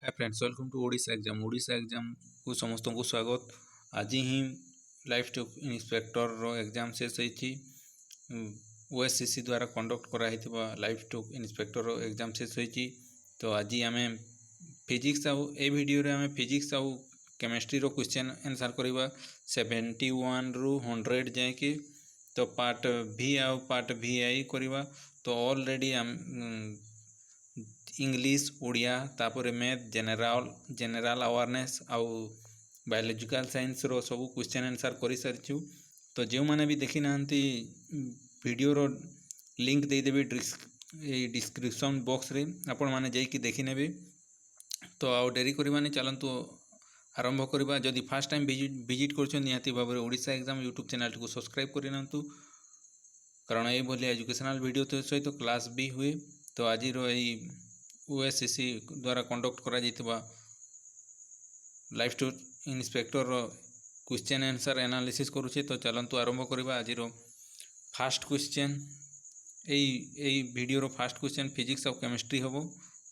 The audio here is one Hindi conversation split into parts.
Hi friends, welcome to Odisha exam को समस्त को स्वागत। आज ही लाइफ टू इंस्पेक्टर रो एग्जाम शेष होती ओएससीसी द्वारा कंडक्ट कराई लाइफ टू इंस्पेक्टर रो एग्जाम शेष होती। तो आज आम फिजिक्स आउ ए वीडियो रे आम फिजिक्स आउ केमिस्ट्री रो क्वेश्चन आंसर करवा 71 रु 100 जाए कि। तो पार्ट भी आउ पार्ट भी आई करवा। तो ऑलरेडी इंग्लिश ओडिया तापर मैथ जेनेराल अवेयरनेस आउ बायोलॉजिकल साइंस रो सब क्वेश्चन आंसर कर सारी। तो जो मैंने भी देखी ना वीडियो रो लिंक देदेवी डिस्क्रिप्शन बॉक्स रे आपण माने जाइए देखी नेबे। तो आउ डेरी करवानी चलतु आरंभ करवा। जदि फास्ट टाइम विजिट कर निहाती भाव में ओडिशा एग्जाम यूट्यूब चैनल को सब्सक्राइब करना, कारण ये एजुकेशनल वीडियो तो सहित क्लास भी हुए। तो आज ओएससीसी द्वारा कंडक्ट करा life to inspector question answer analysis करुचे। तो चलतु आरंभ करवा। आज फास्ट क्वेश्चन यही वीडियो रो फास्ट क्वेश्चन फिजिक्स और केमिस्ट्री हम।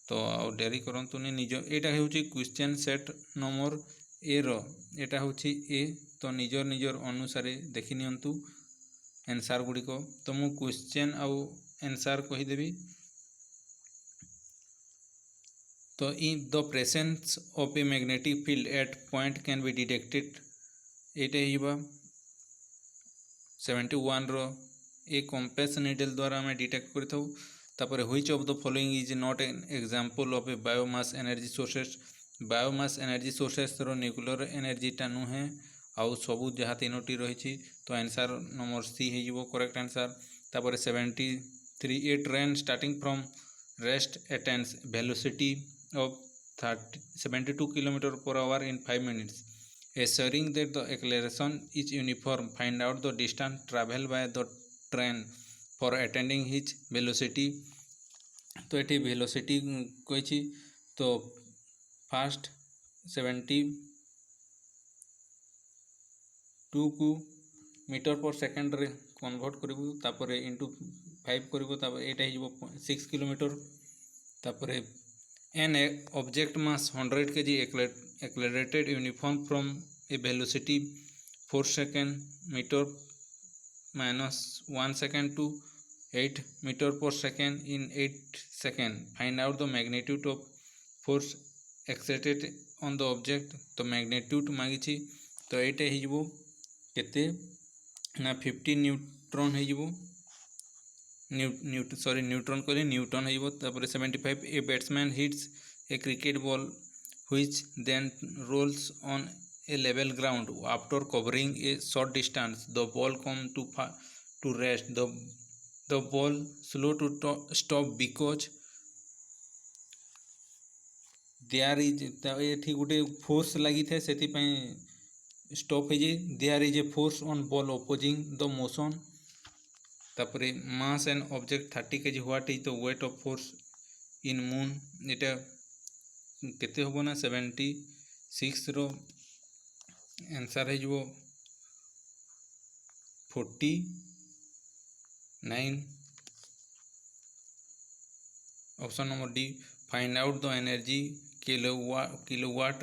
तो आ डेरी करतु निज यहाँ हूँ क्वेश्चन सेट नंबर ए रो एटा हूँ ए। तो निजर निजर अनुसार देखी नियंतु आंसर गुड़िक। तो मु क्वेश्चन आउ आंसर कहीदेवी। तो in the presence of a magnetic field at point can be detected ये 71 रो ए कंपास नीडल द्वारा आम डिटेक्ट कर। Which of the following is not an example of a biomass energy sources. Biomass energy sources रो न्यूक्लियर एनर्जीटा नुहे आउ सबू जहाँ तीनोटी रही। तो आंसर नंबर सी हो correct answer. 73 A train starting from rest attains velocity of 72 km/h in 5 minutes. Assuring that the acceleration is uniform, find out the distance traveled by the train for attaining its velocity. तो ये वेलोसिटी कही। तो फास्ट 72 को मीटर पर सेकेंड रे कन्वर्ट करूँ। तापर इंटू 5 करूँ। यहाँ 6 किलोमीटर। तापर an object mass 100 kg accelerated uniform from a velocity 4 second meter minus 1 second to 8 meter per second in 8 second. Find out the magnitude of force exerted on the object. तो magnitude मागी। तो यहाँ होते ना 50 न्यूट्रन हो न्यूट्रन कहले न्यूटन हो। 75 a batsman hits a cricket ball which then rolls on a level ground after covering a short distance. The ball come to rest. The ball slow to stop because there is ये गोटे फोर्स लगी थे से स्टॉप हो जाए। There is a force on ball opposing the motion. तापरे mass and object 30 kg। What is the weight of force in moon. इटा केते होबो ना 76 रो आंसर है 49। Option number D. Find out the energy kilowatt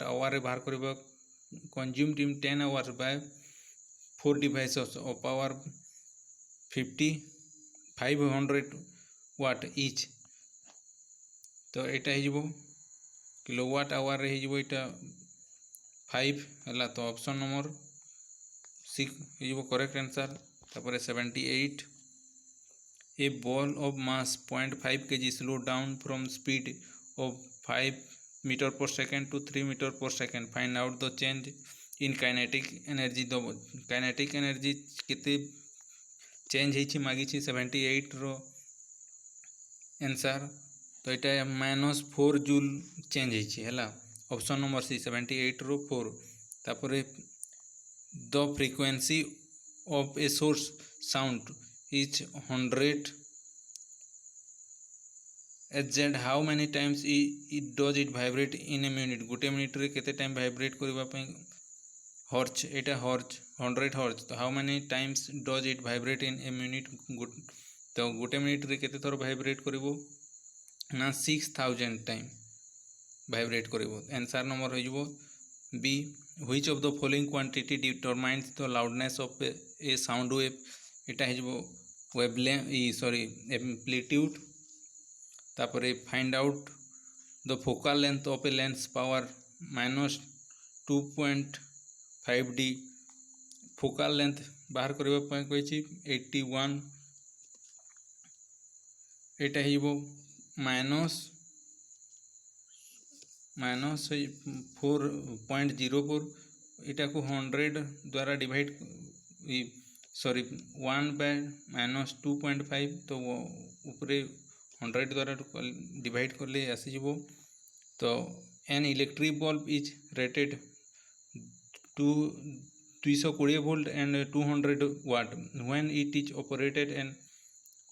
hour रे बाहर करबा consumed in 10 hours by 4 devices of power 500 watt each. तो यहाँ हो किलोवाट आवर रे हो 5 है। तो ऑप्शन नंबर सी हो correct answer. 78 a ball of mass 0.5 kg slow down from speed of 5 metre per second to 3 metre per second. Find out the change in kinetic energy. The kinetic energy केते चेंज होती मागी 78 रो आंसर। तो यहाँ -4 जूल चेंज है। ऑप्शन नंबर सी 78 रो 4। तापर the frequency of a source sound is 100 Hz. How many times it does it vibrate in A minute. गोटे मिनिट रे केते टाइम वाइब्रेट करने हर्च। यहाँ हर्च 100 हर्च। तो how many times does it vibrate in A minute. तो गोटे मिनिट रे केते थर वाइब्रेट करिवो ना 6000 टाइम। ଭାଇବ୍ରେଟ୍ କରିବ। आंसर नंबर हो B which of the following quantity determines the loudness of A sound wave एटा हो वेवलेंथ सॉरी एम्प्लीट्यूड तापर find out the focal length of a lens power -2.5D focal length बाहर करने 81 एटा हो -4.04 इटा को 100 द्वारा डिवाइड सॉरी 1/-2.5 तो ऊपरे 100 द्वारा डिवाइड कर ले आसी तो an electric bulb is rated 220 volt and 200 watt when it is operated and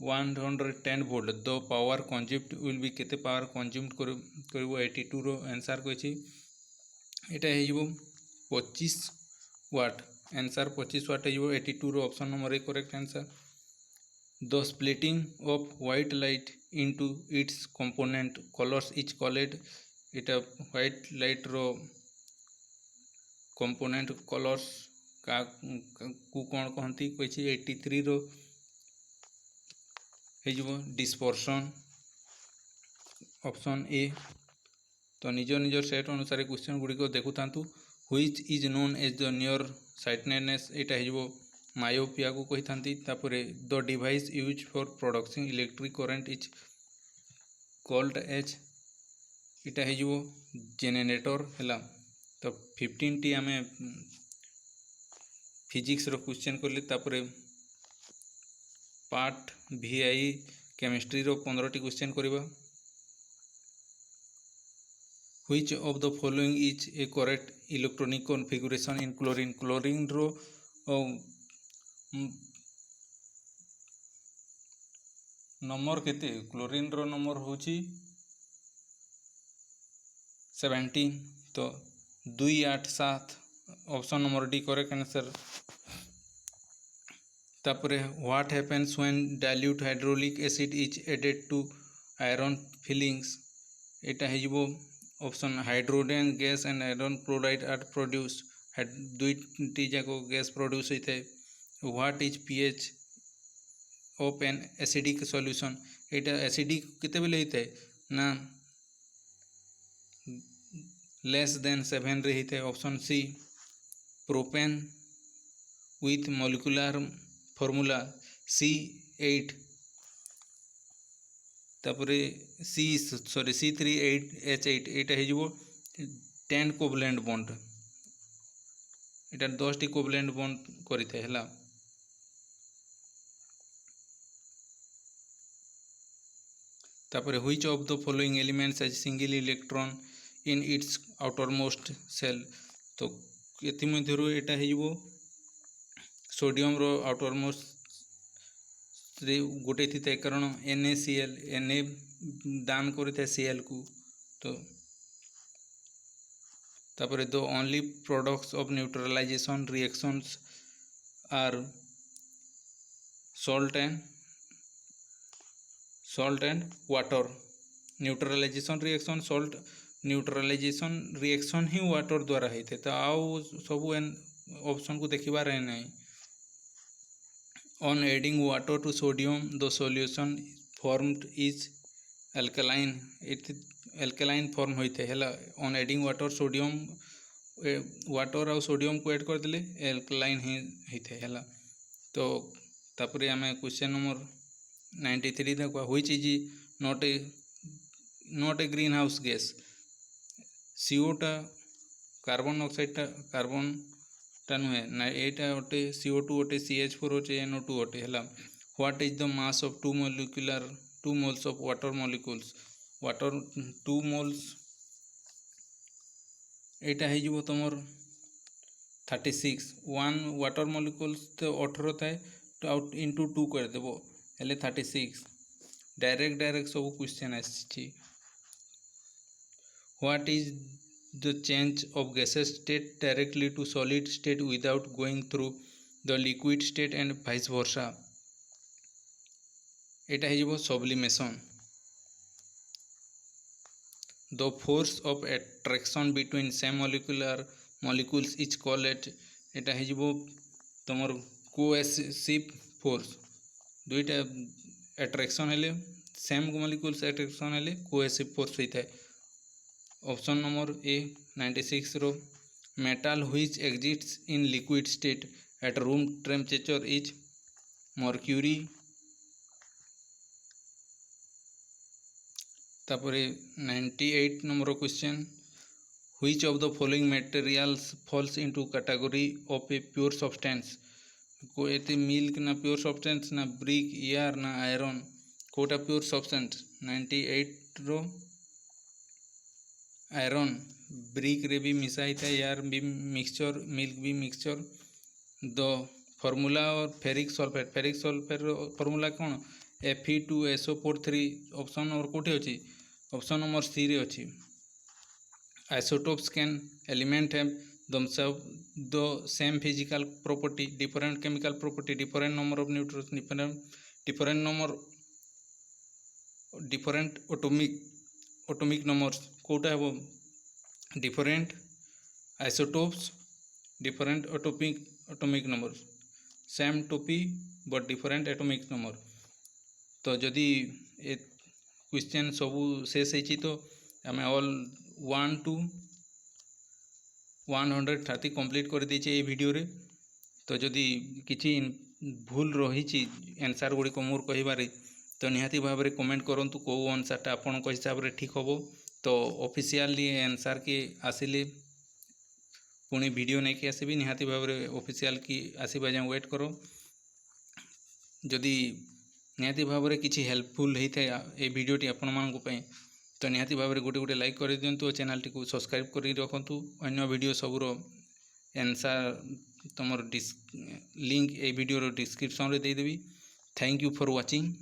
110 volt the power consumed will be केते पावर कंज्यूम्ड करिवो 82 रो आंसर कोछि एटा हेजिवो 25 वाट आंसर 25 वाट हेजिवो 82 रो option number 1 correct answer the splitting of white light into its component colours is called एटा व्हाइट लाइट रो कंपोनेंट कलर्स का को कोन कहंती कोछि 83 रो डिस्पर्सन ऑप्शन ए तो निज निज सेट अनुसार क्वेश्चन गुड़ी को देखु था which is known as the near sightedness एटा हो मायोपिया को कही था the device use for production electric current is called as इटा हो जेनेरेटर है तो 15 टी आम फिजिक्स रो क्वेश्चन कले पार्ट VI केमिस्ट्री रो 15 टी क्वेश्चन करबा which of the following is a correct electronic configuration in chlorine chlorine रो नंबर केते क्लोरीन रो नंबर होची 17 तो 287 option number D correct answer तापरे what happens when dilute hydraulic acid is added to iron filings एटा हेजिवो option hydrogen gas and iron chloride are produce दुईटी जाको गैस प्रोड्यूस होता है what is pH of an acidic solution एटा एसिडिक केते बेले होता है ना लेस देन 7 रे होता है option C propane with molecular formula C8 तापरे C3H8 एटा हेजिवो 10 कोवलेंट बॉन्ड एटा 10 टी कोवलेंट बॉन्ड करिते हला तापरे which of the following elements has single electron in its outermost shell तो एथि मध्यरु एटा हेजिवो सोडियम रो आउटरमोस्ट गोटे थी कारण NaCl Na दान करता Cl को तो तापरे the only products of neutralization reactions are salt and water neutralization reaction salt neutralization reaction ही वाटर द्वारा होते तो आउ सब ऑप्शन को देखिबार है नहीं on adding water to sodium the solution formed is alkaline it alkaline form होते है on adding water sodium water और sodium को ऐड कर देले alkaline ही होते है तो तापरे आमे क्वेश्चन नंबर 93 देखा which is not a greenhouse gas CO टा कार्बन ऑक्साइड टा कार्बन टा नुहे ना एटा ओटे CO2 ओटे CH4 ओटे NO2 ओटे हला what is the mass of 2 moles of water molecules water 2 moles एटा है जो तुमर 36 1 वाटर मॉलिक्यूल्स तो 18 थाए तो आउट इनटू 2 कर देबो हेले 36 डायरेक्ट सब क्वेश्चन आछि what is the change of gaseous state directly to solid state without going through the liquid state and vice versa एटा है sublimation the force of attraction between same molecules is called एटा हो तुम कोएसिव फोर्स दुईटा एट्रैक्शन हेले सेम मॉलिक्यूल्स एट्रैक्शन हेले कोएसिव फोर्स होता है। ऑप्शन नंबर ए 96 रो metal which exists in liquid state at room temperature is mercury. तापर 98 number question which of the following materials falls into category of a pure substance कोई मिल्क ना प्योर सब्सटेंस ना ब्रिक एयर ना आयरन कोटा प्योर सब्सटेंस 98 रो आयरन ब्रिक रे भी मिसाई था एयर भी मिक्सचर मिल्क भी मिक्सचर। द फॉर्मूला और फेरिक सल्फेट फॉर्मूला कौन Fe2SO43 ऑप्शन नंबर कोठी अछि ऑप्शन नंबर सी रे अछि। Isotopes can element have themselves the same physical property different chemical property different number of neutrons different number different atomic numbers कोटा है वो different isotopes different atomic numbers same टोपी but different atomic number। तो जदि ए क्वेश्चन सबू शेष होती तो आम ऑल 1 to 130 कंप्लीट कर दीचे ये वीडियो रे। तो जदि किसी भूल रही आंसर गुड़िक मोर कह तो निहाती भाव में कमेंट करूँ कौ आंसरटा आपण हिसाब से ठीक हम। तो ऑफिशियली आंसर के आसिले पुणी वीडियो नहीं कि आसबि निहाती भाव में ऑफिशियल की आसवा जाए वेट करो। जदि निहाती भाव में किसी हेल्पफुल होता है ये भिडियोटी आपण मानी तो निहाती भाव में गोटे गोटे लाइक कर दिंतु चैनल टी सब्सक्राइब कर रखु। अन्य वीडियो सबूर आंसर तुम लिंक ए वीडियो डिस्क्रिप्शन रे देदेवी। Thank you for watching.